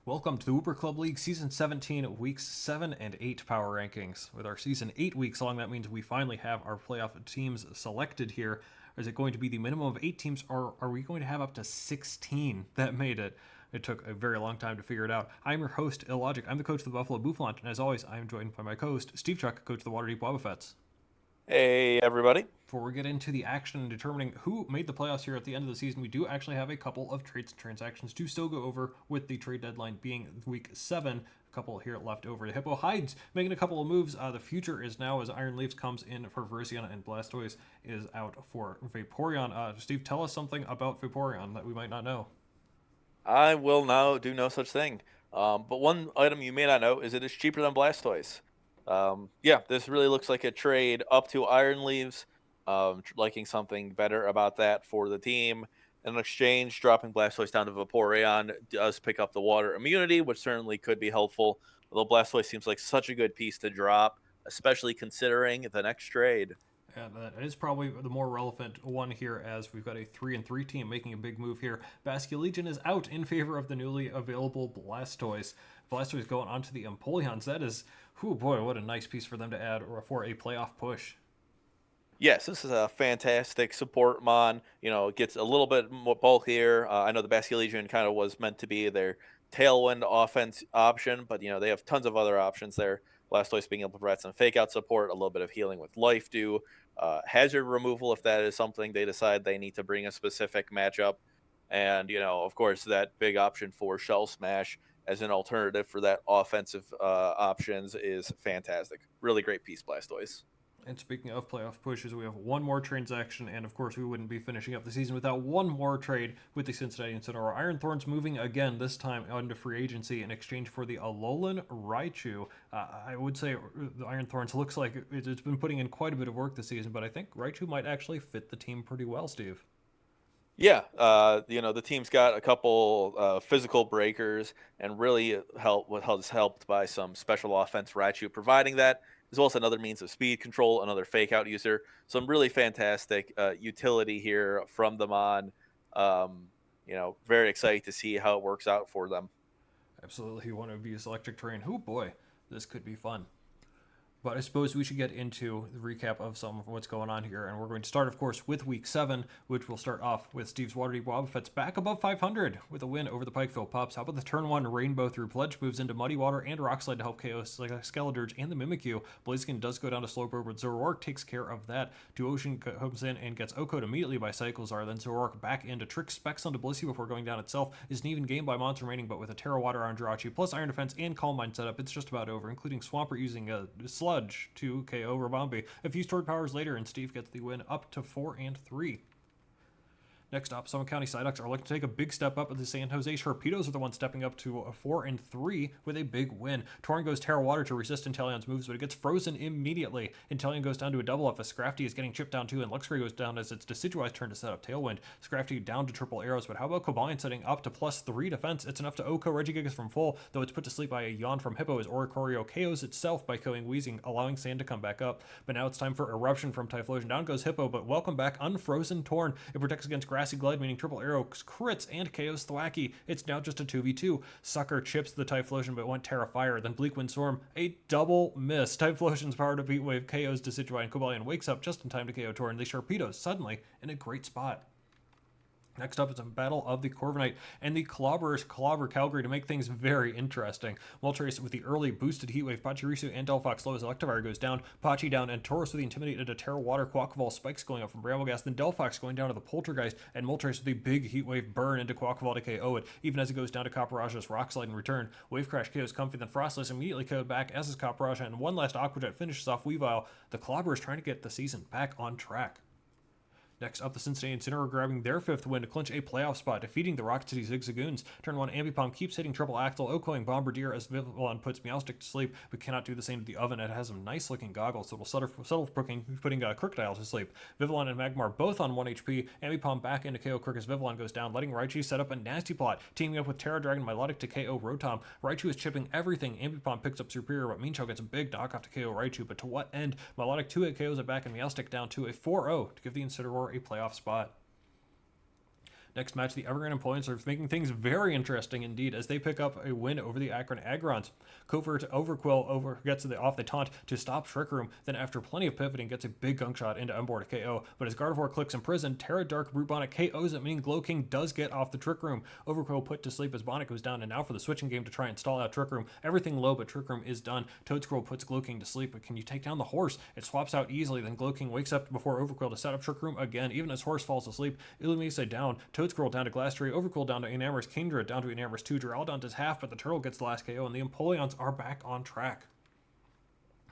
Welcome to the Wooper Club League Season 17, Weeks 7 and 8 power rankings. With our season 8 weeks long, that means we finally have our playoff teams selected here. Is it going to be the minimum of 8 teams, or are we going to have up to 16 that made it? It took a very long time to figure it out. I'm your host, IllLogic. I'm the coach of the Buffalo Bouffalant, and as always, I am joined by my co-host, SteveChuck, coach of the Waterdeep Wobbuffets. Hey, everybody. Before we get into the action and determining who made the playoffs here at the end of the season, we do actually have a couple of trades and transactions to still go over, with the trade deadline being week 7. A couple here left over. The Hippo hides, making a couple of moves. The future is now as Iron Leaves comes in for Versiana and Blastoise is out for Vaporeon. Steve, tell us something about Vaporeon that we might not know. I will now do no such thing. But one item you may not know is it is cheaper than Blastoise. Yeah, this really looks like a trade up to Iron Leaves, liking something better about that for the team. In exchange, dropping Blastoise down to Vaporeon does pick up the water immunity, which certainly could be helpful. Although Blastoise seems like such a good piece to drop, especially considering the next trade. And that is probably the more relevant one here, as we've got a 3-3 team making a big move here. Basculegion is out in favor of the newly available Blastoise. Blastoise going onto the Empoleons. That is, oh boy, what a nice piece for them to add for a playoff push. Yes, this is a fantastic support mon. It gets a little bit more bulkier. I know the Basculegion kind of was meant to be their tailwind offense option, but they have tons of other options there. Blastoise being able to provide some fake out support, a little bit of healing with Life Dew, hazard removal if that is something they decide they need to bring a specific matchup, and of course that big option for Shell Smash as an alternative for that offensive options is fantastic. Really great piece, Blastoise. And speaking of playoff pushes, we have one more transaction, and of course, we wouldn't be finishing up the season without one more trade with the Cincinnati and Sonora Iron Thorns moving again, this time into free agency in exchange for the Alolan Raichu. I would say the Iron Thorns looks like it's been putting in quite a bit of work this season, but I think Raichu might actually fit the team pretty well, Steve. Yeah, the team's got a couple physical breakers, and really was helped by some special offense Raichu providing that, as well as another means of speed control, another fake out user. Some really fantastic utility here from them on. Very excited to see how it works out for them. Absolutely, you want to use electric terrain. Oh boy, this could be fun. But I suppose we should get into the recap of some of what's going on here. And we're going to start, of course, with Week 7, which will start off with Steve's Waterdeep Wobbuffets back above 500 with a win over the Pikeville Pups. How about the turn 1 Rainbow through Pledge moves into Muddy Water and Rock Slide to help KO Skeledirge and the Mimikyu. Blaziken does go down to Slowbro, but Zoroark takes care of that. Duocean comes in and gets Okoed immediately by Cyclezar. Then Zoroark back into Trick Specs onto Blissey before going down itself. Is an even game by Monster Remaining, but with a Terra Water on Jirachi plus Iron Defense and Calm Mind setup, it's just about over, including Swampert using a Sludge to KO Rabambi. A few stored powers later, and Steve gets the win up to 4-3. Next up, Summit County Psyducks are looking to take a big step up, but the San Jose Sharpedos are the ones stepping up to a 4-3 with a big win. Torn goes Terra Water to resist Inteleon's moves, but it gets frozen immediately. Inteleon goes down to a double up as Scrafty is getting chipped down too, and Luxray goes down as it's Decidueye's turn to set up Tailwind. Scrafty down to triple arrows, but how about Cobalion setting up to +3 defense? It's enough to OHKO Regigigas from full, though it's put to sleep by a yawn from Hippo as Oricorio KOs itself by KOing Weezing, allowing Sand to come back up. But now it's time for Eruption from Typhlosion. Down goes Hippo, but welcome back Unfrozen Torn. It protects against Grassy Glide, meaning triple arrow crits and KOs Thwacky. It's now just a 2v2. Sucker chips the Typhlosion but went Terra Fire. Then Bleak Wind Storm, a double miss. Typhlosion's power to Beat Wave KOs Decidueye, and Cobalion wakes up just in time to KO Torn. The Sharpedos suddenly in a great spot. Next up is a battle of the Corviknight and the Clobberers clobber Calgary to make things very interesting. Moltres with the early boosted Heatwave, Pachirisu and Delphox low as Electivire goes down, Pachi down, and Tauros with the Intimidate into Terra Water, Quaquaval spikes going up from Brambleghast, then Delphox going down to the Poltergeist, and Moltres with the big Heatwave burn into Quaquaval to KO it, even as it goes down to Copperajah's Rock Slide in return. Wave Crash KOs Comfy, then Frostless immediately KO'd back, as is Copperajah, and one last Aqua Jet finishes off Weavile. The Clobberers trying to get the season back on track. Next up, the Cincinnati Incineroar grabbing their 5th win to clinch a playoff spot, defeating the Rocket City Zigzagoons. Turn 1, Ambipom keeps hitting triple axle, OHKOing Bombardier as Vivillon puts Meowstic to sleep, but cannot do the same to the Oven. It has some nice looking goggles, so it'll settle for putting Crocodile to sleep. Vivillon and Magmar both on 1 HP. Ambipom back into KO Crook as Vivillon goes down, letting Raichu set up a nasty plot, teaming up with Terra Dragon Milotic to KO Rotom. Raichu is chipping everything. Ambipom picks up Superior, but Mincho gets a big knockoff to KO Raichu, but to what end? Milotic 2-hit KOs it back, and Meowstic down to a 4-0 to give the Incineroar a playoff spot. Next match, the Evergreen Employance are making things very interesting indeed as they pick up a win over the Akron Agrons. Covert Overquill gets off the taunt to stop Trick Room, then after plenty of pivoting gets a big gunk shot into Emboar to KO, but as Gardevoir clicks Imprison, Terra Dark Brute Bonnet KOs it, meaning Glow King does get off the Trick Room. Overquill put to sleep as Bonnet goes down, and now for the switching game to try and stall out Trick Room. Everything low, but Trick Room is done. Toadscroll puts Glow King to sleep, but can you take down the horse? It swaps out easily, then Glow King wakes up before Overquill to set up Trick Room again, even as horse falls asleep. Illumisa down, Toadscroll down to Glass Tree, Overquill down to Enamorous, Kingdra down to Enamorous 2, Duraludon does half, but the turtle gets the last KO, and the Empoleons are back on track.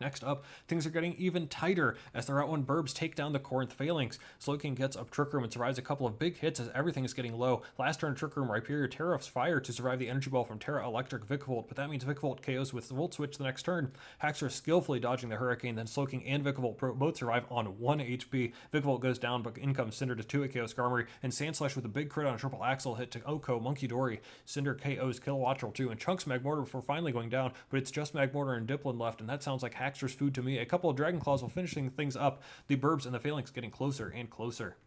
Next up, things are getting even tighter as the Route 1 Burbs take down the Corinth Phalanx. Slowking gets up Trick Room and survives a couple of big hits as everything is getting low. Last turn, Trick Room Rhyperior Terra's Fire to survive the Energy Ball from Terra Electric Vikavolt, but that means Vikavolt KOs with the Volt Switch the next turn. Haxor skillfully dodging the Hurricane, then Slowking and Vikavolt both survive on 1 HP. Vikavolt goes down, but in comes Cinder to 2 KO Skarmory, and Sandslash with a big crit on a triple axle hit to Oko, Monkey Dory. Cinder KOs Kilowattrel 2, and chunks Magmortar before finally going down, but it's just Magmortar and Dipplin left, and that sounds like Haxor's food to me. A couple of Dragon Claws will finishing things up. The Burbs and the Phalanx getting closer and closer.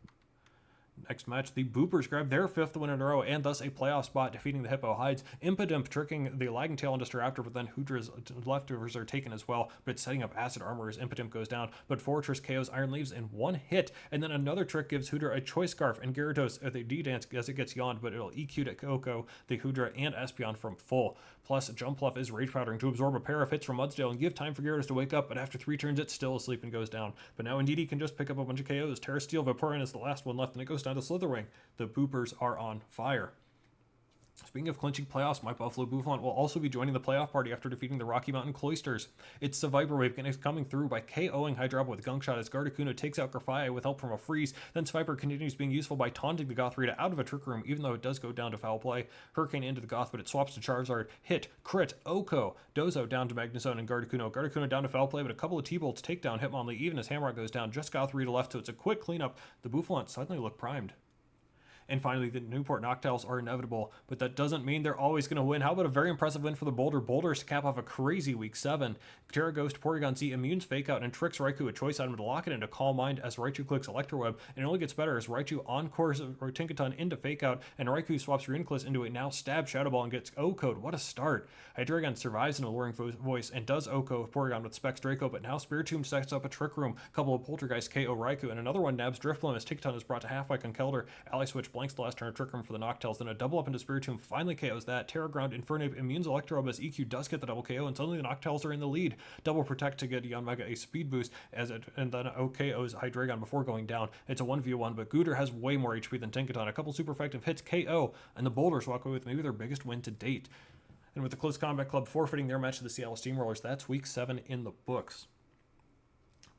Next match, the Boopers grab their 5th win in a row and thus a playoff spot, defeating the Hippo Hides. Impidimp tricking the Lagging Tail and Disruptor, but then Hudra's leftovers are taken as well, but it's setting up Acid Armor as Impidimp goes down, but Fortress KOs Iron Leaves in 1 hit, and then another trick gives Hudra a Choice Scarf, and Gyarados at the D-Dance as it gets yawned, but it'll EQ to Oko, the Hudra, and Espeon from full. Plus, Jumpluff is Rage Powdering to absorb a pair of hits from Mudsdale and give time for Gyarados to wake up, but after 3 turns, it's still asleep and goes down. But now Indeedee can just pick up a bunch of KOs. Terra Steel Vaporeon is the last one left, and it goes down to Slitherwing. The Boopers are on fire. Speaking of clinching playoffs, my Buffalo Bouffalant will also be joining the playoff party after defeating the Rocky Mountain Cloisters. It's the Viper Wave coming through by KOing Hydropa with Gunk Shot as Gardevoir takes out Grafaiai with help from a freeze. Then Sviper continues being useful by taunting the Gothorita out of a Trick Room, even though it does go down to foul play. Hurricane into the Goth, but it swaps to Charizard. Hit, crit, Oko. Dozo down to Magnezone and Gardevoir. Gardevoir down to foul play, but a couple of T-Bolts take down Hitmonlee even as Hamrock goes down. Just Gothorita left, so it's a quick cleanup. The Bouffalant suddenly look primed. And finally, the Newport Noctiles are inevitable, but that doesn't mean they're always going to win. How about a very impressive win for the Boulders to cap off a crazy Week 7? Terra Ghost, Porygon Z immunes Fake Out and tricks Raikou a choice item to lock it into Calm Mind as Raichu clicks Electroweb, and it only gets better as Raichu encores Tinkaton into Fake Out, and Raikou swaps Reuniclus into a now stab Shadow Ball and gets O-Code. What a start! Hydreigon survives an alluring voice and does O-Code Porygon with Specs Draco, but now Spiritomb sets up a Trick Room, couple of Poltergeist KO Raikou, and another one nabs Drifblim as Tinkaton is brought to half-White on Keldor. Ally Switch blanks the last turn of Trick Room for the Noctiles, then a double up into Spiritomb finally KOs that. Terra Ground Infernape immunes Electroweb as EQ does get the double KO, and suddenly the Noctiles are in the lead. Double Protect to get Yanmega a speed boost and then OKOs Hydreigon before going down. It's a 1v1, but Gooter has way more HP than Tinkaton. A couple super effective hits KO, and the Boulders walk away with maybe their biggest win to date. And with the Close Combat Club forfeiting their match to the Seattle Steamrollers, that's Week 7 in the books.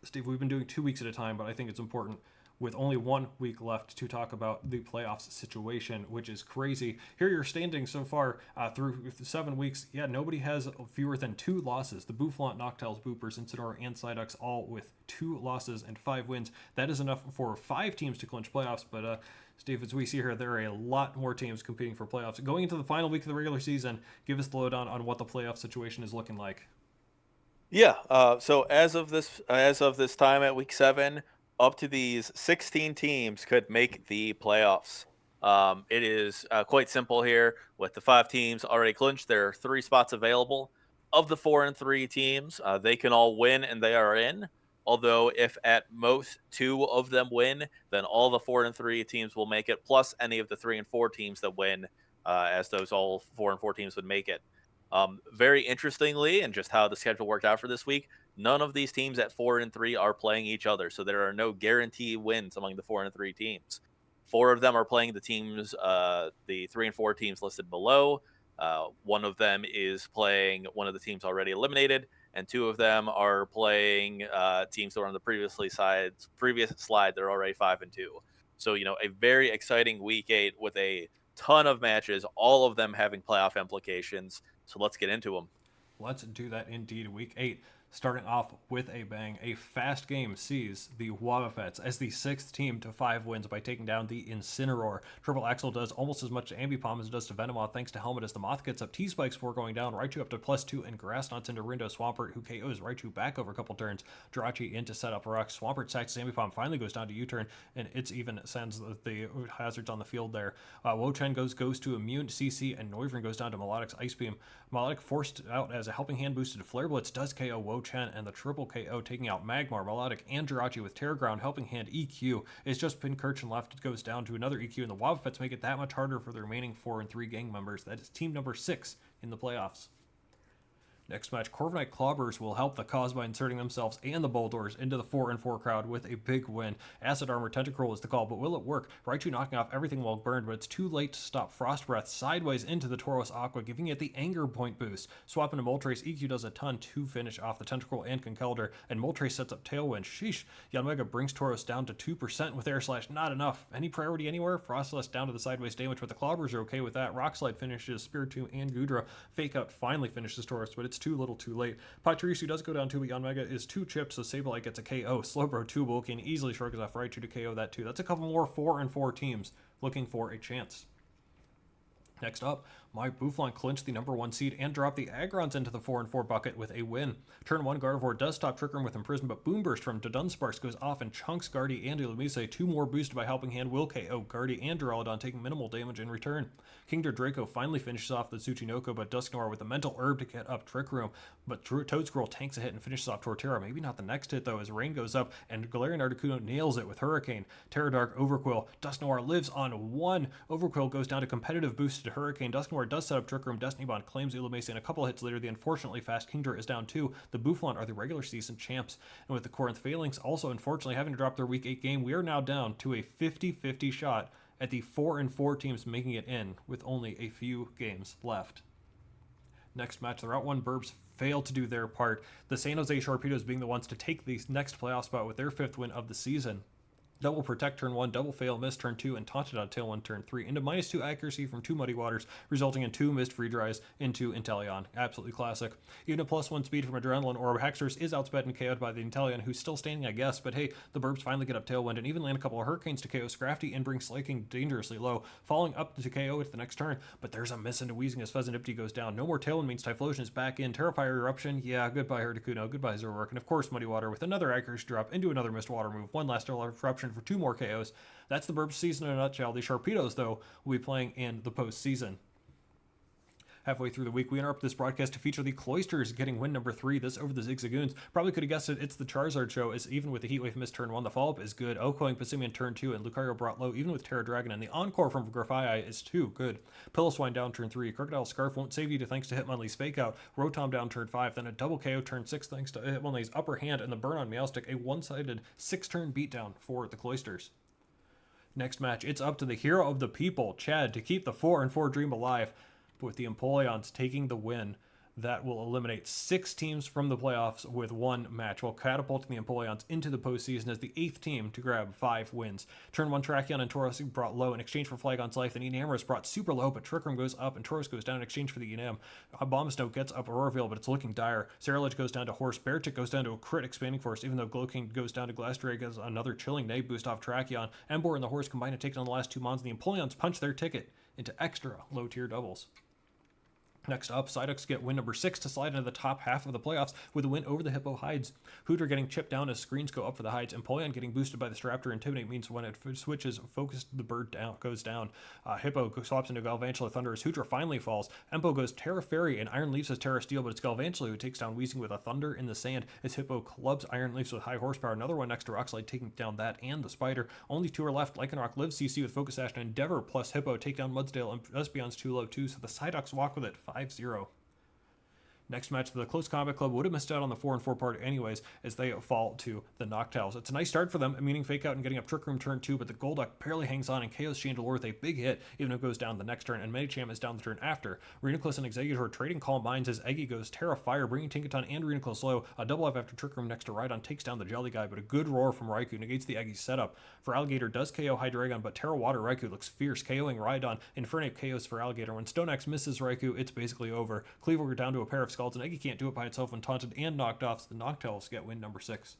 Steve, we've been doing 2 weeks at a time, but I think it's important with only 1 week left to talk about the playoffs situation, which is crazy. Here are your standings so far through 7 weeks. Yeah, nobody has fewer than 2 losses. The Bouffalant, Noctiles, Boopers, Incineroar, and Psyducks all with 2 losses and 5 wins. That is enough for 5 teams to clinch playoffs, but Steve, as we see here, there are a lot more teams competing for playoffs. Going into the final week of the regular season, give us the lowdown on what the playoff situation is looking like. Yeah. So as of this time at Week 7, up to these 16 teams could make the playoffs. It is quite simple here. With the 5 teams already clinched, there are 3 spots available. Of the 4 and 3 teams, they can all win and they are in. Although if at most 2 of them win, then all the 4 and 3 teams will make it, plus any of the 3 and 4 teams that win, as those all 4 and 4 teams would make it. Very interestingly, and just how the schedule worked out for this week, none of these teams at 4 and 3 are playing each other, so there are no guarantee wins among the 4 and 3 teams. 4 of them are playing the teams, the 3 and 4 teams listed below. One of them is playing one of the teams already eliminated, and 2 of them are playing teams that were on the previous slide. They're already 5 and 2. So a very exciting Week 8 with a ton of matches, all of them having playoff implications. So let's get into them. Let's do that indeed. Week 8 Starting off with a bang, a fast game sees the Wobbuffets as the 6th team to 5 wins by taking down the Incineroar. Triple Axel does almost as much to Ambipom as it does to Venomoth thanks to Helmet as the Moth gets up T-Spikes before going down, Raichu up to +2, and Grass Knots into Rindo Swampert, who KOs Raichu back over a couple turns, Jirachi in to set up rocks, Swampert sacks Ambipom, finally goes down to U-turn, and it's even sends the hazards on the field there. Wo-Chen goes to Immune, CC, and Noivern goes down to Melodic's Ice Beam. Melodic forced out as a Helping Hand boosted Flare Blitz does KO Wo-Chen, and the triple KO taking out Magmar, Melodic, and Jirachi with Terra Ground. Helping Hand EQ is just Pincurchin left. It goes down to another EQ, and the Wobbuffets make it that much harder for the remaining 4 and 3 gang members. That is team number 6 in the playoffs. Next match, Corviknight Clobbers will help the cause by inserting themselves and the Boldors into the 4 and 4 crowd with a big win. Acid Armor Tentacruel is the call, but will it work? Raichu knocking off everything while burned, but it's too late to stop Frost Breath sideways into the Tauros Aqua, giving it the Anger Point boost. Swapping to Moltres, EQ does a ton to finish off the Tentacruel and Conkeldurr, and Moltres sets up Tailwind. Sheesh. Yanmega brings Tauros down to 2% with Air Slash, not enough. Any priority anywhere? Frostless down to the sideways damage, but the Clobbers are okay with that. Rock Slide finishes Spiritomb and Goodra. Fake Out finally finishes Tauros, but it's too little too late. Pachirisu does go down too, but Yanmega is 2 chips, so Sableye gets a KO. Slowbro 2 Vulcan easily shrugs off Raichu to KO that too. That's a couple more 4 and 4 teams looking for a chance. Next up, my Bouffalant clinched the number 1 seed and dropped the Agrons into the 4 and 4 bucket with a win. Turn 1, Gardevoir does stop Trick Room with Imprison, but Boom Burst from Dunsparce goes off and chunks Guardy and Illumise. 2 more boosted by Helping Hand will KO Guardy and Duraludon, taking minimal damage in return. Kingdra Draco finally finishes off the Tsuchinoko, but Dusknoir with a mental herb to get up Trick Room. But Toadscroll tanks a hit and finishes off Torterra. Maybe not the next hit though, as Rain goes up and Galarian Articuno nails it with Hurricane. Terra Dark, Overquill. Dusknoir lives on 1. Overquill goes down to competitive boosted Hurricane. Dusknoir does set up Trick Room. Destiny Bond claims Illumise, and a couple hits later, the unfortunately fast Kingdra is down 2. The Bouffalant are the regular season champs. And with the Corinth Phalanx also unfortunately having to drop their Week 8 game, we are now down to a 50-50 shot at the 4 and 4 teams making it in with only a few games left. Next match, the Route 1 Burbs failed to do their part. The San Jose Sharpedos being the ones to take the next playoff spot with their 5th win of the season. Double Protect turn 1, double Fail Miss turn 2, and Taunted on Tailwind turn 3 into -2 accuracy from 2 Muddy Waters, resulting in 2 missed free dries into Inteleon. Absolutely classic. Even a +1 speed from Adrenaline Orb, Hexers is outsped and KO'd by the Inteleon, who's still standing, I guess, but hey, the Burbs finally get up Tailwind and even land a couple of Hurricanes to KO Scrafty and bring Slaking dangerously low, falling up to KO at the next turn, but there's a miss into Weezing as Pheasantipty goes down. No more Tailwind means Typhlosion is back in. Terrifier Eruption, yeah, goodbye Articuno, goodbye Zoroark, and of course Muddy Water with another accuracy drop into another missed water move, one last Eruption for 2 more KOs. That's the Burbs season in a nutshell. The Sharpedos, though, will be playing in the postseason. Halfway through the week, we interrupt this broadcast to feature the Cloisters getting win number 3, this over the Zigzagoons. Probably could have guessed it, it's the Charizard show, as even with the Heatwave Mist turn 1, the follow-up is good. Okoing Passimian turn 2, and Lucario brought low, even with Terra Dragon, and the Encore from Grafaiai is too good. Pillow down turn 3, Crocodile Scarf won't save you thanks to Hitmonlee's Fake Out, Rotom down turn 5, then a double KO turn 6 thanks to Hitmonlee's Upper Hand, and the burn on Meowstic, a one-sided 6-turn beatdown for the Cloisters. Next match, it's up to the hero of the people, Chad, to keep the 4 and 4 dream alive, with the Empoleons taking the win. That will eliminate 6 teams from the playoffs with 1 match, while catapulting the Empoleons into the postseason as the 8th team to grab 5 wins. Turn 1, Tracheon and Tauros brought low in exchange for Flygon's life, and Enamorus brought super low, but Trick Room goes up and Tauros goes down in exchange for the Enam. Abomasnow gets up Auroraville, but it's looking dire. Cerulege goes down to Horse, Beartick goes down to a crit Expanding Force, even though Glowking goes down to Glastrier as another chilling Nade boost off Tracheon. Emboar and the Horse combine to take down the last 2 mons, and the Empoleons punch their ticket into extra low tier doubles. Next up, Psyducks get win number 6 to slide into the top half of the playoffs with a win over the Hippo Hides. Hooter getting chipped down as screens go up for the Hides. Empoleon getting boosted by the Staraptor. Intimidate means when it switches focus, the bird goes down. Hippo swaps into Galvantula Thunder as Hooter finally falls. Empo goes Terra Fairy and Iron Leafs as Terra Steel, but it's Galvantula who takes down Weezing with a Thunder in the sand as Hippo clubs Iron Leafs with high horsepower. Another one next to Rockslide taking down that and the Spider. Only 2 are left. Lycanroc lives CC with Focus Sash, and Endeavor plus Hippo take down Mudsdale, and Espeon's too low too, so the Psyducks walk with it 5-0. Next match, the Close Combat Club would have missed out on the 4 and 4 part anyways, as they fall to the Noctowls. It's a nice start for them, meaning Fake Out and getting up Trick Room turn 2, but the Golduck barely hangs on and KOs Chandelure with a big hit, even though it goes down the next turn, and Medicham is down the turn after. Reuniclus and Exeggutor trading Calm Minds as Eggy goes Terra Fire, bringing Tinkaton and Reuniclus low. A double F after Trick Room next to Rhydon takes down the Jelly Guy, but a good roar from Raikou negates the Eggy setup. For Alligator does KO Hydreigon, but Terra Water Raikou looks fierce, KOing Rhydon. Infernape KOs for Alligator. When Stoneaxe misses Raikou, it's basically over. Cleaver down to a pair of Skeleton Egg can't do it by itself when taunted and knocked off, so the Noctows get win number 6.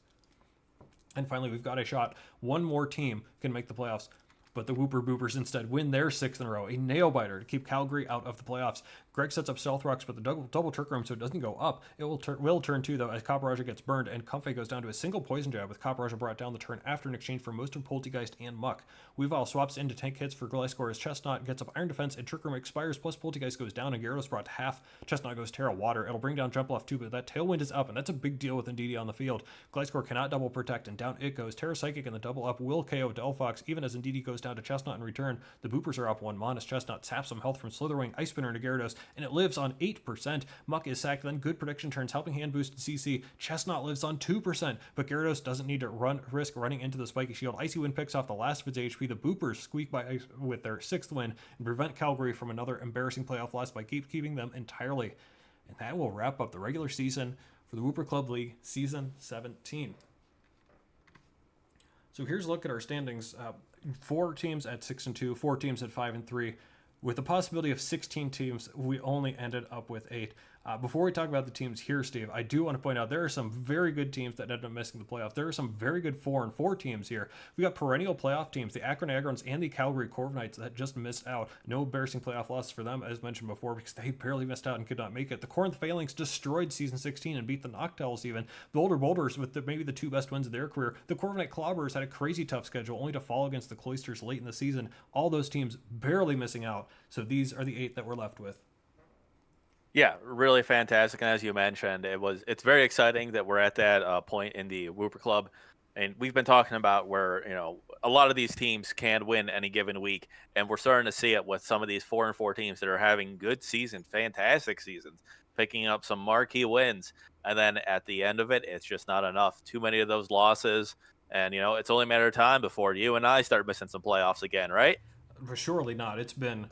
And finally, we've got a shot. One more team can make the playoffs, but the Wooper Boopers instead win their 6th in a row. A nail-biter to keep Calgary out of the playoffs. Greg sets up Stealth Rocks, but the double Trick Room, so it doesn't go up. It will turn 2, though, as Copperajah gets burned, and Comfey goes down to a single Poison Jab, with Copperajah brought down the turn after in exchange for most of Poltegeist and Muck. Weavile swaps into tank hits for Gliscor as Chestnut gets up Iron Defense, and Trick Room expires, plus Poltegeist goes down, and Gyarados brought to half. Chestnut goes Terra Water. It'll bring down Jump Off too, but that Tailwind is up, and that's a big deal with Indeedee on the field. Gliscor cannot double protect, and down it goes. Terra Psychic and the double up will KO Delphox, even as Indeedee goes down to Chestnut in return. The Boopers are up 1 mon as Chestnut saps some health from Slitherwing, Ice Spinner into Gyarados, and it lives on 8%. Muck is sacked, then good prediction turns, helping hand boost CC. Chestnut lives on 2%, but Gyarados doesn't need to risk running into the spiky shield. Icy Wind picks off the last of its HP. The Boopers squeak by ice with their 6th win and prevent Calgary from another embarrassing playoff loss by keeping them entirely. And that will wrap up the regular season for the Wooper Club League Season 17. So here's a look at our standings. 4 teams at 6-2, 4 teams at 5-3. With the possibility of 16 teams, we only ended up with 8. Before we talk about the teams here, Steve, I do want to point out there are some very good teams that ended up missing the playoff. There are some very good 4-4 teams here. We got perennial playoff teams, the Akron Agrons and the Calgary Corviknights that just missed out. No embarrassing playoff losses for them, as mentioned before, because they barely missed out and could not make it. The Corinth Phalanx destroyed Season 16 and beat the Noctows even. Boulder Boulders with maybe the 2 best wins of their career. The Corviknight Clobberers had a crazy tough schedule, only to fall against the Cloisters late in the season. All those teams barely missing out. So these are the 8 that we're left with. Yeah, really fantastic. And as you mentioned, it's very exciting that we're at that point in the Wooper Club. And we've been talking about where, a lot of these teams can win any given week. And we're starting to see it with some of these 4-4 teams that are having good seasons, fantastic seasons, picking up some marquee wins. And then at the end of it, it's just not enough. Too many of those losses. And, it's only a matter of time before you and I start missing some playoffs again, right? Surely not. It's been,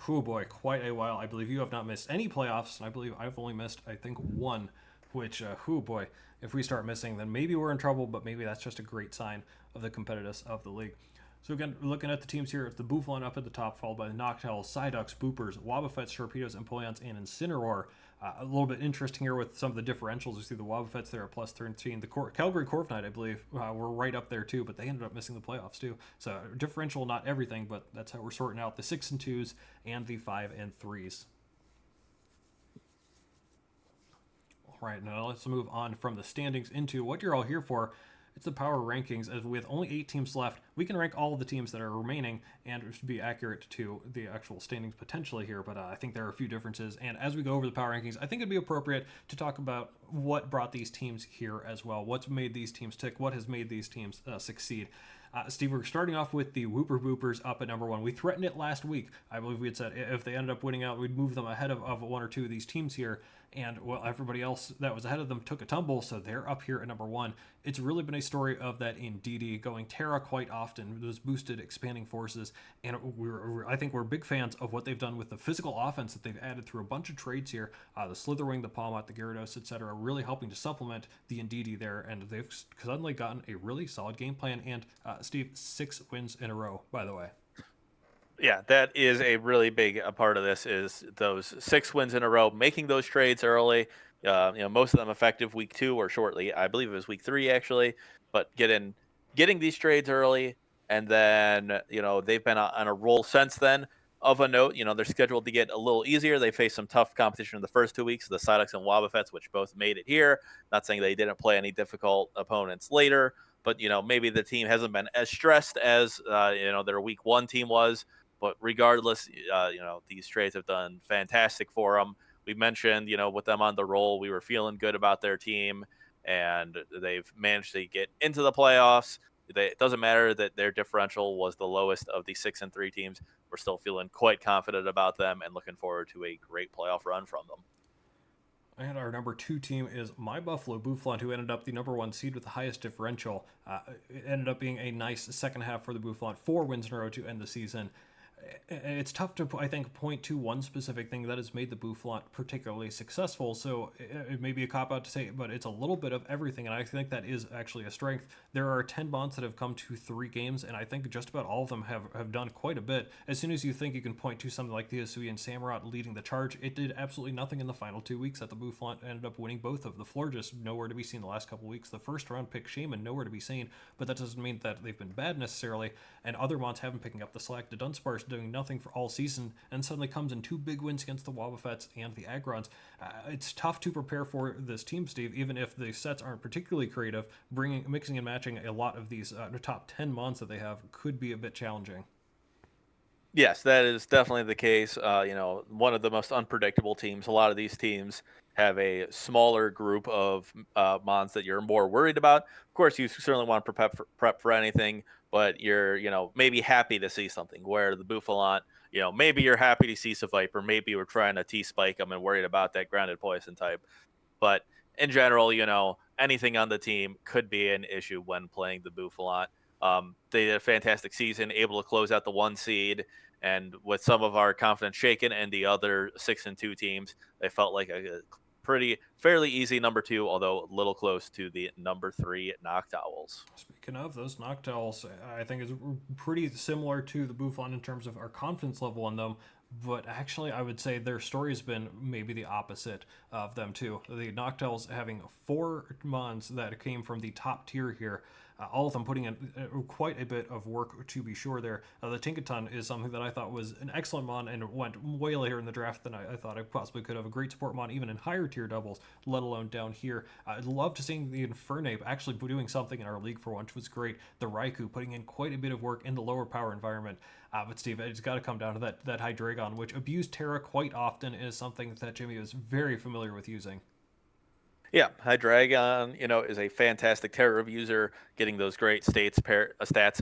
oh boy, quite a while. I believe you have not missed any playoffs, and I believe I've only missed, I think, 1, which, oh boy, if we start missing, then maybe we're in trouble, but maybe that's just a great sign of the competitiveness of the league. So again, looking at the teams here, it's the Bouffalant up at the top, followed by the Noctowl, Psyducks, Boopers, Wobbuffets, Torpedoes, Empoleons, and Incineroar. A little bit interesting here with some of the differentials. You see the Wobbuffets there at plus 13. The Calgary Corviknight, I believe, were right up there too, but they ended up missing the playoffs too. So differential, not everything, but that's how we're sorting out the 6-2s and the 5-3s. All right, now let's move on from the standings into what you're all here for. It's the power rankings, as with only 8 teams left, we can rank all of the teams that are remaining, and it should be accurate to the actual standings potentially here, but I think there are a few differences, and as we go over the power rankings, I think it'd be appropriate to talk about what brought these teams here as well, what's made these teams tick, what has made these teams succeed. Steve, we're starting off with the Wooper Boopers up at number 1. We threatened it last week. I believe we had said if they ended up winning out, we'd move them ahead of 1 or 2 of these teams here. And, well, everybody else that was ahead of them took a tumble, so they're up here at number 1. It's really been a story of that Indeedee going Terra quite often, those boosted expanding forces, and I think we're big fans of what they've done with the physical offense that they've added through a bunch of trades here. The Slitherwing, the Palmot, the Gyarados, etc., really helping to supplement the Indeedee there, and they've suddenly gotten a really solid game plan, and Steve, 6 wins in a row, by the way. Yeah, that is a really big part of this is those 6 wins in a row, making those trades early. Most of them effective week 2 or shortly. I believe it was week 3 actually, but getting these trades early, and then they've been on a roll since then. Of a note, they're scheduled to get a little easier. They face some tough competition in the first 2 weeks, the Psyducks and Wobbuffets, which both made it here. Not saying they didn't play any difficult opponents later, but maybe the team hasn't been as stressed as their week 1 team was. But regardless, these trades have done fantastic for them. We mentioned, with them on the roll, we were feeling good about their team, and they've managed to get into the playoffs. It doesn't matter that their differential was the lowest of the 6-3 teams. We're still feeling quite confident about them and looking forward to a great playoff run from them. And our number 2 team is my Buffalo Bouffalant, who ended up the number 1 seed with the highest differential. It ended up being a nice second half for the Bouffalant, 4 wins in a row to end the season. It's tough to, I think, point to one specific thing that has made the Bouffalant particularly successful. So it may be a cop out to say, but it's a little bit of everything, and I think that is actually a strength. There are 10 bonds that have come to 3 games, and I think just about all of them have done quite a bit. As soon as you think you can point to something like the Asui and Samurott leading the charge, it did absolutely nothing in the final 2 weeks. That the Bouffalant ended up winning both of the floor, just nowhere to be seen the last couple weeks. The first round pick Shaman, nowhere to be seen, but that doesn't mean that they've been bad necessarily. And other mods haven't picking up the slack. The Dunsparce doing nothing for all season, and suddenly comes in 2 big wins against the Wobbuffets and the Agrons. It's tough to prepare for this team, Steve, even if the sets aren't particularly creative. Mixing and matching a lot of these top 10 mons that they have could be a bit challenging. Yes, that is definitely the case. One of the most unpredictable teams. A lot of these teams have a smaller group of mons that you're more worried about. Of course, you certainly want to prep for anything, but you're, maybe happy to see something. Where the Bouffalant, maybe you're happy to see a Viper. Maybe we're trying to T-spike them and worried about that grounded poison type. But in general, anything on the team could be an issue when playing the Bouffalant. They did a fantastic season, able to close out the 1 seed, and with some of our confidence shaken and the other 6-2 teams, they felt like a fairly easy number 2, although a little close to the number 3 Noctowls. Speaking of those Noctowls, I think is pretty similar to the Buffon in terms of our confidence level in them. But actually, I would say their story has been maybe the opposite of them too. The Noctowls having 4 mons that came from the top tier here, all of them putting in quite a bit of work to be sure there. The Tinkaton is something that I thought was an excellent mon and went way later in the draft than I thought I possibly could have. A great support mon, even in higher tier doubles, let alone down here. I'd love to see the Infernape actually doing something in our league for once, was great. The Raikou putting in quite a bit of work in the lower power environment. But Steve, it's got to come down to that Hydreigon, which abused Terra quite often, is something that Jimmy is very familiar with using. Yeah, Hydreigon, is a fantastic Terror user. Getting those great stats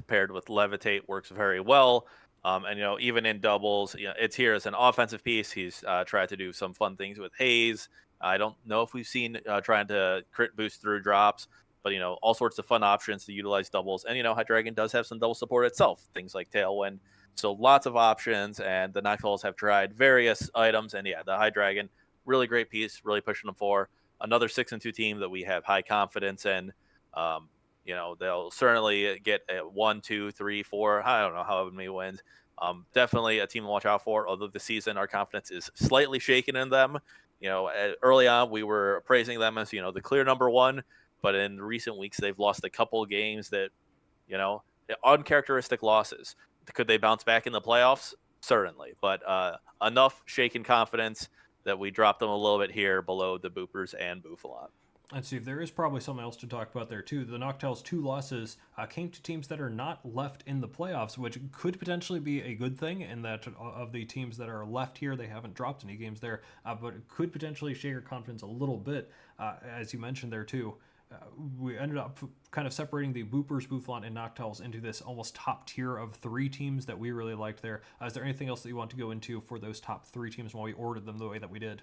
paired with Levitate works very well. And even in doubles, it's here as an offensive piece. He's tried to do some fun things with Haze. I don't know if we've seen trying to crit boost through drops, but all sorts of fun options to utilize doubles. And Hydreigon does have some double support itself, things like Tailwind. So lots of options, and the Noctowls have tried various items. And yeah, the Hydreigon, really great piece, really pushing them for another 6-2 team that we have high confidence in. They'll certainly get a 1, 2, 3, 4. I don't know how many wins. Definitely a team to watch out for. Although this season our confidence is slightly shaken in them. Early on we were praising them as the clear number 1, but in recent weeks they've lost a couple of games that uncharacteristic losses. Could they bounce back in the playoffs? Certainly, but enough shaken confidence that we dropped them a little bit here below the Boopers and Bouffalant. And Steve, there is probably something else to talk about there too. The Noctowls' 2 losses came to teams that are not left in the playoffs, which could potentially be a good thing. In that of the teams that are left here, they haven't dropped any games there, but it could potentially shake your confidence a little bit, as you mentioned there too. We ended up kind of separating the Boopers, Bouffalant, and Noctowls into this almost top tier of 3 teams that we really liked there. Is there anything else that you want to go into for those top 3 teams while we ordered them the way that we did?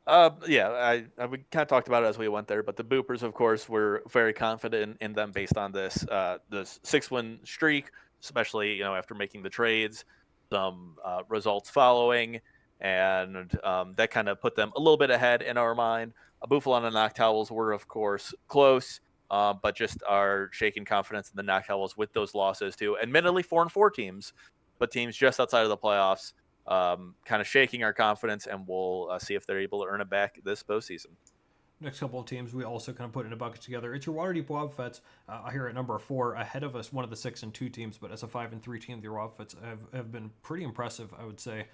Yeah, we kind of talked about it as we went there, but the Boopers, of course, we're very confident in them based on this 6-win streak, especially after making the trades, some results following, and that kind of put them a little bit ahead in our mind. Bouffalant and Noctowls were, of course, close, but just our shaking confidence in the Noctowls with those losses too. Admittedly, 4-4 teams, but teams just outside of the playoffs, kind of shaking our confidence, and we'll see if they're able to earn it back this postseason. Next couple of teams we also kind of put in a bucket together. It's your Waterdeep Wobbuffets here at number 4, ahead of us, one of the 6-2 teams, but as a 5-3 team, the Wobbuffets have been pretty impressive, I would say.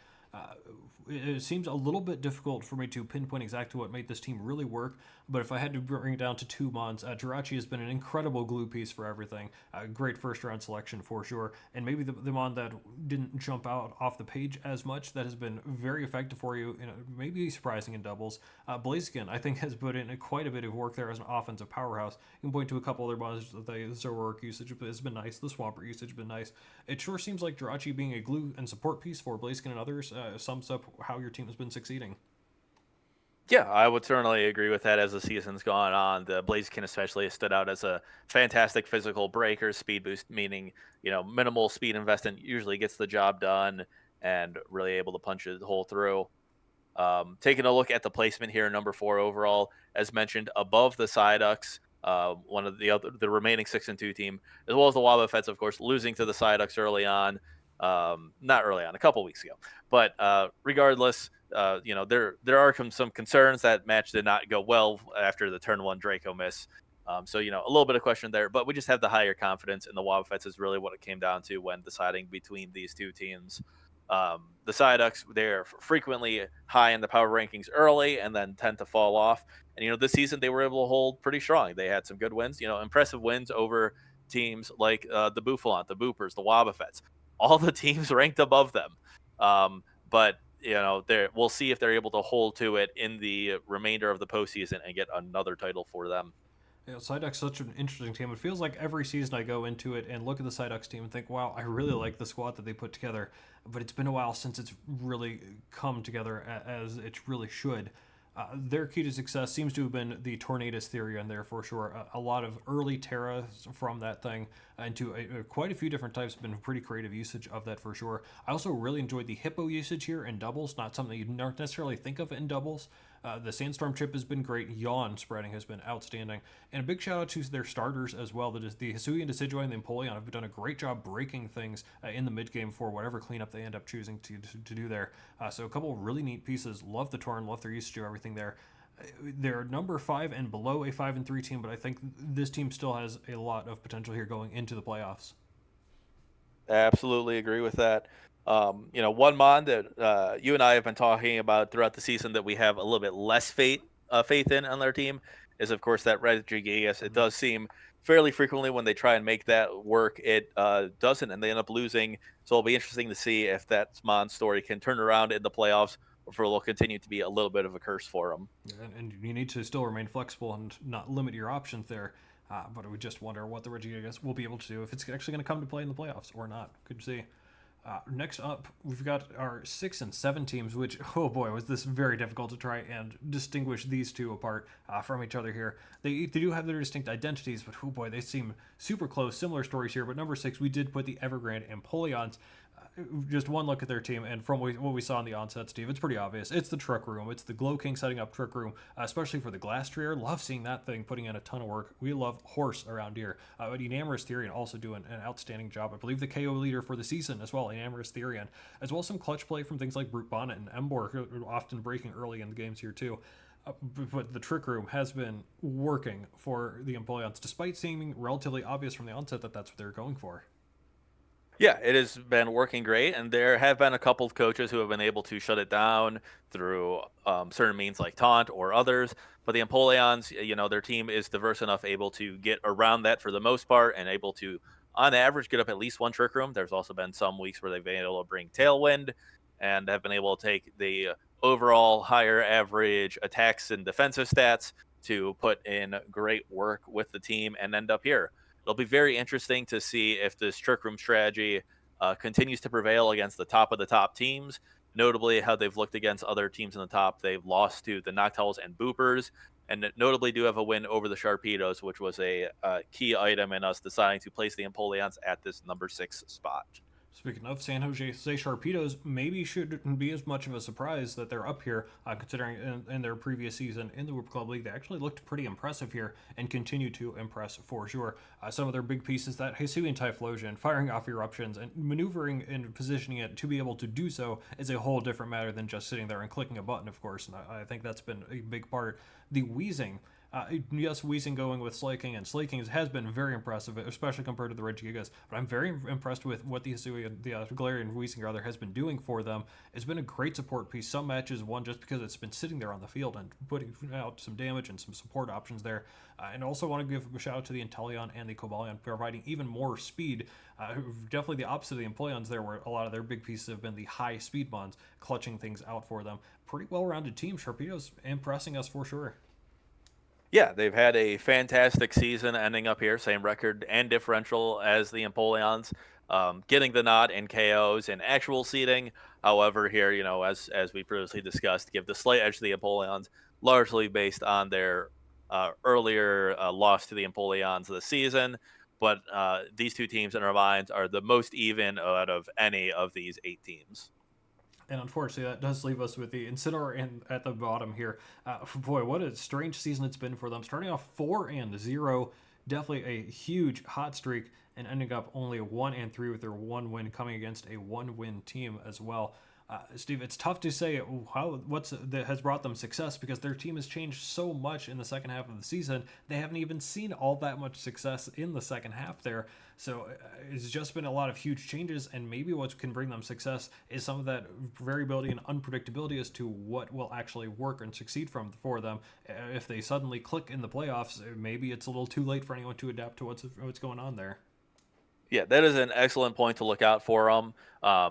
It seems a little bit difficult for me to pinpoint exactly what made this team really work, but if I had to bring it down to 2 mons, Jirachi has been an incredible glue piece for everything. Great first round selection for sure, and maybe the mon that didn't jump out off the page as much that has been very effective for you, maybe surprising in doubles. Blaziken, I think, has put in quite a bit of work there as an offensive powerhouse. You can point to a couple other mons. The Zoroark usage has been nice, the Swampert usage has been nice. It sure seems like Jirachi being a glue and support piece for Blaziken and others sums up how your team has been succeeding. Yeah, I would certainly agree with that as the season's gone on. The Blaziken especially has stood out as a fantastic physical breaker, speed boost, meaning, minimal speed investment usually gets the job done and really able to punch a hole through. Taking a look at the placement here, number 4 overall, as mentioned, above the Psyducks, one of the remaining 6-2 team, as well as the Wobbuffets, of course, losing to the Psyducks early on. Not early on, a couple weeks ago, but regardless, there are some concerns that match did not go well after the turn 1 Draco miss. So a little bit of question there, but we just have the higher confidence in the Wobbuffets is really what it came down to when deciding between these two teams. The Psyducks, they're frequently high in the power rankings early and then tend to fall off. And, this season they were able to hold pretty strong. They had some good wins, impressive wins over teams like the Bouffalant, the Boopers, the Wobbuffets, all the teams ranked above them. But, we'll see if they're able to hold to it in the remainder of the postseason and get another title for them. Yeah, Psyduck's such an interesting team. It feels like every season I go into it and look at the Psyducks team and think, wow, I really like the squad that they put together. But it's been a while since it's really come together as it really should. Their key to success seems to have been the Tornadus theory in there for sure. A lot of early Terra from that thing into quite a few different types have been pretty creative usage of that for sure. I also really enjoyed the Hippo usage here in doubles, not something you'd not necessarily think of in doubles. The Sandstorm chip has been great. Yawn spreading has been outstanding. And a big shout out to their starters as well. That is the Hisui and Decidueye and the Empoleon have done a great job breaking things in the mid game for whatever cleanup they end up choosing to do there. So a couple of really neat pieces. Love the Torn, love their usage of everything there. They're number 5 and below a 5-3 team, but I think this team still has a lot of potential here going into the playoffs. Absolutely agree with that. One mod that you and I have been talking about throughout the season that we have a little bit less faith in on their team is, of course, that Regigigas. It does seem fairly frequently when they try and make that work, it doesn't, and they end up losing. So it'll be interesting to see if that mod story can turn around in the playoffs, or if it'll continue to be a little bit of a curse for them. And you need to still remain flexible and not limit your options there. But I would just wonder what the Regigigas will be able to do if it's actually going to come to play in the playoffs or not. Could see. Next up, we've got our 6 and 7 teams, which, oh boy, was this very difficult to try and distinguish these two apart from each other here. They do have their distinct identities, but oh boy, they seem super close. Similar stories here, but number 6, we did put the Evergrande Empoleons. Just one look at their team, and from what we saw in the onset, Steve, it's pretty obvious. It's the Trick Room. It's the Glow King setting up Trick Room, especially for the Glass Trier. Love seeing that thing putting in a ton of work. We love Horse around here. But Enamorous Therian also doing an outstanding job. I believe the KO leader for the season as well, Enamorous Therian, as well as some clutch play from things like Brute Bonnet and Embor, often breaking early in the games here too. But the Trick Room has been working for the Empoleons, despite seeming relatively obvious from the onset that that's what they're going for. Yeah, it has been working great, and there have been a couple of coaches who have been able to shut it down through certain means like taunt or others. But the Empoleons, their team is diverse enough, able to get around that for the most part, and able to, on average, get up at least one trick room. There's also been some weeks where they've been able to bring Tailwind, and have been able to take the overall higher average attacks and defensive stats to put in great work with the team and end up here. It'll be very interesting to see if this trick room strategy continues to prevail against the top teams. Notably, how they've looked against other teams in the top. They've lost to the Noctowls and Boopers, and notably do have a win over the Sharpedos, which was a key item in us deciding to place the Empoleons at this number 6 spot. Speaking of San Jose Sharpedos, maybe shouldn't be as much of a surprise that they're up here, considering in their previous season in the Whoop Club League, they actually looked pretty impressive here and continue to impress for sure. Some of their big pieces, that Hisuian Typhlosion, firing off eruptions and maneuvering and positioning it to be able to do so is a whole different matter than just sitting there and clicking a button, of course, and I think that's been a big part. The Wheezing, yes, Weezing going with Slaking, and Slaking has been very impressive, especially compared to the Regigigas. But I'm very impressed with what the Hisui, the Galarian Weezing rather, has been doing for them. It's been a great support piece. Some matches won just because it's been sitting there on the field and putting out some damage and some support options there. And also want to give a shout out to the Inteleon and the Cobalion, providing even more speed. Definitely the opposite of the Empoleons there, where a lot of their big pieces have been the high speed bonds, clutching things out for them. Pretty well-rounded team. Sharpedo's impressing us for sure. Yeah, they've had a fantastic season ending up here, same record and differential as the Empoleons, getting the nod in KOs and actual seeding. However, here, as we previously discussed, give the slight edge to the Empoleons largely based on their earlier loss to the Empoleons this season. But these two teams, in our minds, are the most even out of any of these 8 teams. And unfortunately, that does leave us with the Incineroar in at the bottom here. Boy, what a strange season it's been for them. Starting off 4-0, definitely a huge hot streak, and ending up only 1-3 with their one win coming against a one-win team as well. Steve, it's tough to say what's that has brought them success because their team has changed so much in the second half of the season. They haven't even seen all that much success in the second half there. So it's just been a lot of huge changes, and maybe what can bring them success is some of that variability and unpredictability as to what will actually work and succeed for them. If they suddenly click in the playoffs, maybe it's a little too late for anyone to adapt to what's going on there. Yeah, that is an excellent point to look out for them.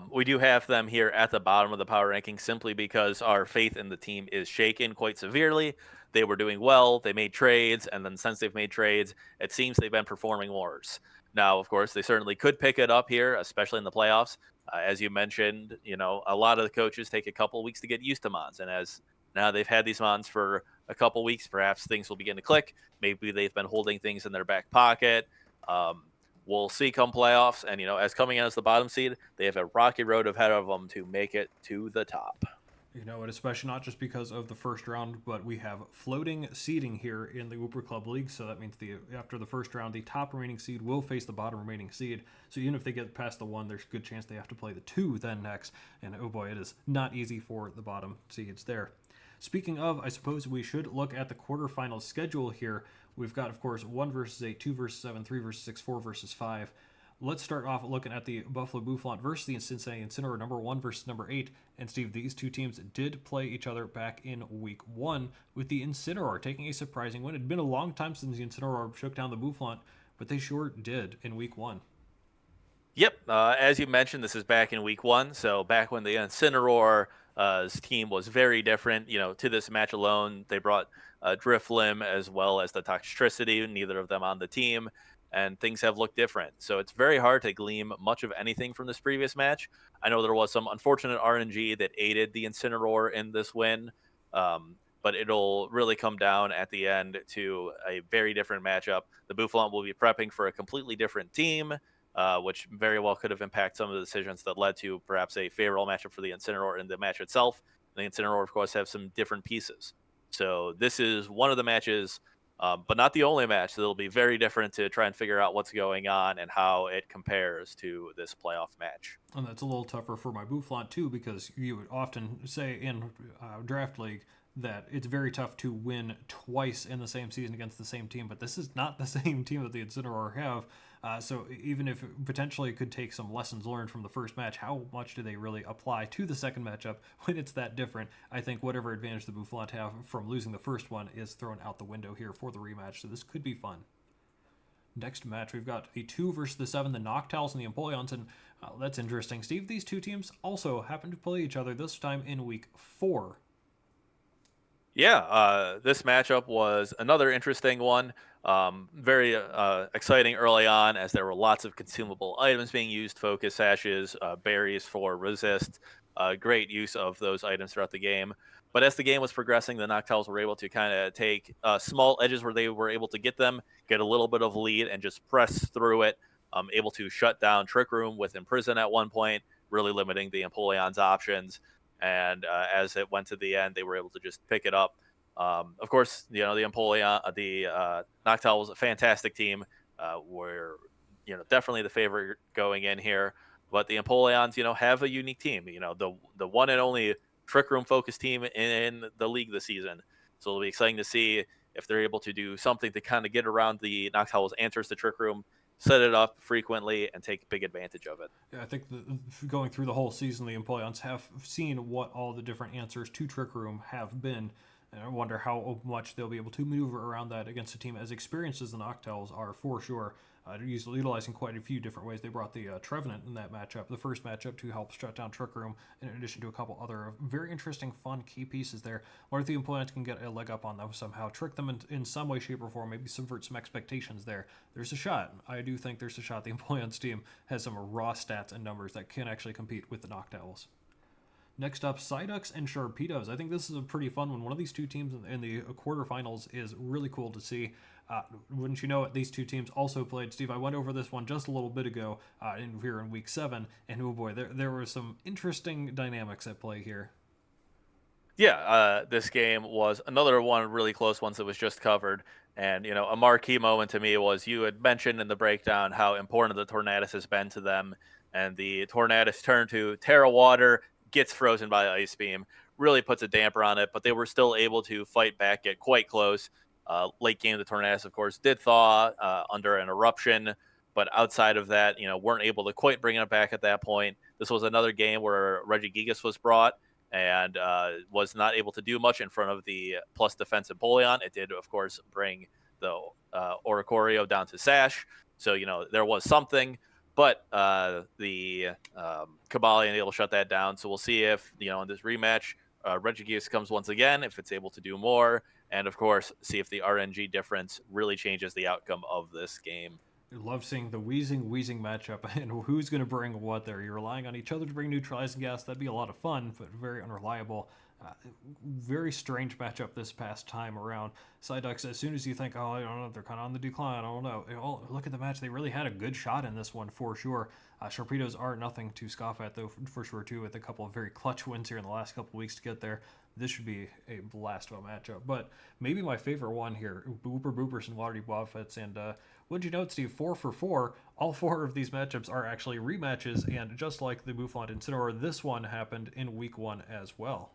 We do have them here at the bottom of the power ranking simply because our faith in the team is shaken quite severely. They were doing well, they made trades, and then since they've made trades, it seems they've been performing worse. Now, of course, they certainly could pick it up here, especially in the playoffs. As you mentioned, a lot of the coaches take a couple weeks to get used to Mons, and as now they've had these Mons for a couple weeks, perhaps things will begin to click. Maybe they've been holding things in their back pocket. Um, We'll see come playoffs. And, as coming in as the bottom seed, they have a rocky road ahead of them to make it to the top. You know, and especially not just because of the first round, but we have floating seeding here in the Wooper Club League. So that means after the first round, the top remaining seed will face the bottom remaining seed. So even if they get past the 1, there's a good chance they have to play the 2 then next. And oh boy, it is not easy for the bottom seeds there. Speaking of, I suppose we should look at the quarterfinal schedule here. We've got, of course, 1 versus 8, 2 versus 7, 3 versus 6, 4 versus 5. Let's start off looking at the Buffalo Bouffalant versus the Cincinnati Incineroar, number 1 versus number 8. And Steve, these two teams did play each other back in week 1, with the Incineroar taking a surprising win. It had been a long time since the Incineroar shook down the Bouffalant, but they sure did in week 1. Yep. As you mentioned, this is back in week 1. So back when the Incineroar's team was very different, to this match alone, they brought Driflim as well as the Toxtricity, neither of them on the team. And things have looked different. So it's very hard to glean much of anything from this previous match. I know there was some unfortunate RNG that aided the Incineroar in this win, but it'll really come down at the end to a very different matchup. The Bouffalant will be prepping for a completely different team, which very well could have impacted some of the decisions that led to perhaps a favorable matchup for the Incineroar in the match itself. And the Incineroar, of course, have some different pieces. So this is one of the matches, but not the only match. That'll be very different to try and figure out what's going on and how it compares to this playoff match. And that's a little tougher for my Bouffalant, too, because you would often say in Draft League that it's very tough to win twice in the same season against the same team, but this is not the same team that the Incineroar have. So even if potentially it could take some lessons learned from the first match, how much do they really apply to the second matchup when it's that different? I think whatever advantage the Bouffalant have from losing the first one is thrown out the window here for the rematch, so this could be fun. Next match, we've got the 2 versus the 7, the Noctowls and the Empoleons, and that's interesting. Steve, these two teams also happen to play each other, this time in week 4. Yeah, this matchup was another interesting one. Very exciting early on as there were lots of consumable items being used, focus sashes, berries for resist. Great use of those items throughout the game. But as the game was progressing, the Noctowls were able to kind of take small edges where they were able to get them, get a little bit of lead, and just press through it. Able to shut down Trick Room with Imprison at one point, really limiting the Empoleon's options. And as it went to the end, they were able to just pick it up. Of course, the Empoleon, the Noctowl was a fantastic team. Were definitely the favorite going in here. But the Empoleons, have a unique team. The one and only Trick Room focused team in the league this season. So it'll be exciting to see if they're able to do something to kind of get around the Noctowl's answers to Trick Room, set it up frequently, and take big advantage of it. Yeah, I think going through the whole season, the Empoleons have seen what all the different answers to Trick Room have been. And I wonder how much they'll be able to maneuver around that against a team as experienced as the Noctowls are, for sure. Utilizing quite a few different ways. They brought the Trevenant in that matchup, the first matchup, to help shut down Trick Room, in addition to a couple other very interesting, fun key pieces there. What if the opponents can get a leg up on them somehow, trick them in some way, shape, or form, maybe subvert some expectations there? There's a shot. I do think there's a shot. The Empoleons team has some raw stats and numbers that can actually compete with the Noctowls. Next up, Psyducks and Sharpedos. I think this is a pretty fun one. One of these two teams in the quarterfinals is really cool to see. Wouldn't you know it, these two teams also played. Steve, I went over this one just a little bit ago here in week 7, and oh boy, there were some interesting dynamics at play here. Yeah, this game was another one really close once it was just covered. And, a marquee moment to me was you had mentioned in the breakdown how important the Tornadus has been to them. And the Tornadus turn to Terra Water, gets frozen by Ice Beam, really puts a damper on it, but they were still able to fight back, get quite close. Late game, the Tornadus, of course, did thaw under an eruption. But outside of that, weren't able to quite bring it back at that point. This was another game where Regigigas was brought and was not able to do much in front of the plus defensive Boleon. It did, of course, bring the Oricorio down to Sash. So, there was something, but the Kabalion able to shut that down. So we'll see if, in this rematch, Regigigas comes once again, if it's able to do more, and, of course, see if the RNG difference really changes the outcome of this game. Love seeing the wheezing matchup and who's going to bring what there. You're relying on each other to bring neutralizing gas. That'd be a lot of fun, but very unreliable. Very strange matchup this past time around. Psyducks, as soon as you think, oh, I don't know, they're kind of on the decline, I don't know. Oh, look at the match. They really had a good shot in this one for sure. Sharpedos are nothing to scoff at, though, for sure, too, with a couple of very clutch wins here in the last couple of weeks to get there. This should be a blast of a matchup. But maybe my favorite one here, Wooper Boopers and Waterdeep Wobbuffets. And what'd you note, Steve? 4 for 4. All 4 of these matchups are actually rematches. And just like the Bouffalant Incineroar, this one happened in week 1 as well.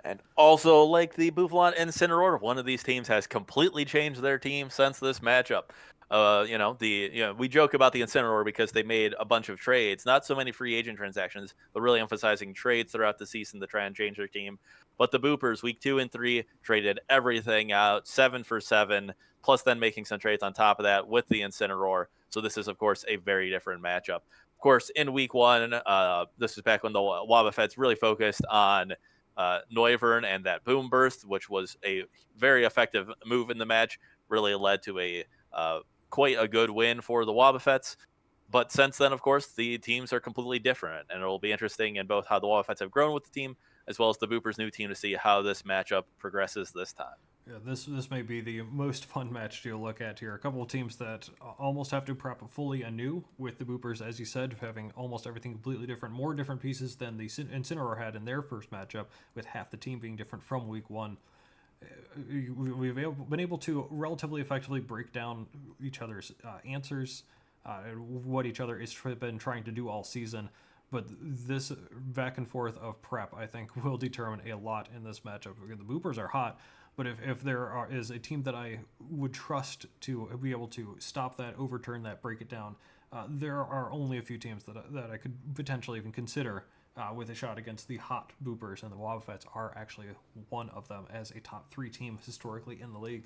And also, like the Bouffalant and Incineroar, one of these teams has completely changed their team since this matchup. We joke about the Incineroar because they made a bunch of trades, not so many free agent transactions, but really emphasizing trades throughout the season to try and change their team. But the Boopers, week 2 and 3, traded everything out, 7 for 7, plus then making some trades on top of that with the Incineroar. So this is, of course, a very different matchup. Of course, in week 1, this is back when the Wobbuffets really focused on Noivern and that Boom Burst, which was a very effective move in the match, really led to a quite a good win for the Wobbuffets. But since then, of course, the teams are completely different, and it will be interesting in both how the Wobbuffets have grown with the team, as well as the Boopers' new team, to see how this matchup progresses this time. Yeah, this may be the most fun match to look at here. A couple of teams that almost have to prep fully anew, with the Boopers, as you said, having almost everything completely different, more different pieces than the Incineroar had in their first matchup, with half the team being different from week 1. We've been able to relatively effectively break down each other's answers, what each other has been trying to do all season. But this back and forth of prep, I think, will determine a lot in this matchup. The Boopers are hot, but if there is a team that I would trust to be able to stop that, overturn that, break it down, there are only a few teams that I could potentially even consider with a shot against the hot Boopers, and the Wobbuffets are actually one of them as a top 3 team historically in the league.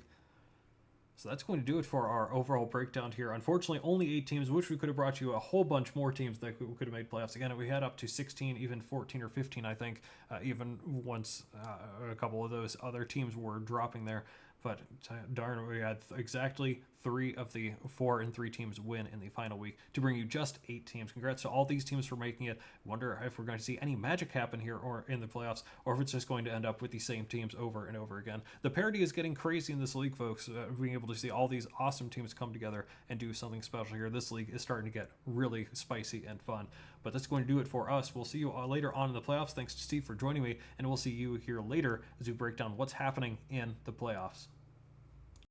So that's going to do it for our overall breakdown here. Unfortunately, only 8 teams. Wish we could have brought you a whole bunch more teams that could have made playoffs. Again, we had up to 16, even 14 or 15, I think, even once a couple of those other teams were dropping there. But darn, we had exactly 3 of the 4 and 3 teams win in the final week to bring you just 8 teams. Congrats to all these teams for making it. Wonder if we're going to see any magic happen here or in the playoffs, or if it's just going to end up with the same teams over and over again. The parity is getting crazy in this league, folks. Being able to see all these awesome teams come together and do something special here. This league is starting to get really spicy and fun. But that's going to do it for us. We'll see you later on in the playoffs. Thanks to Steve for joining me, and we'll see you here later as we break down what's happening in the playoffs.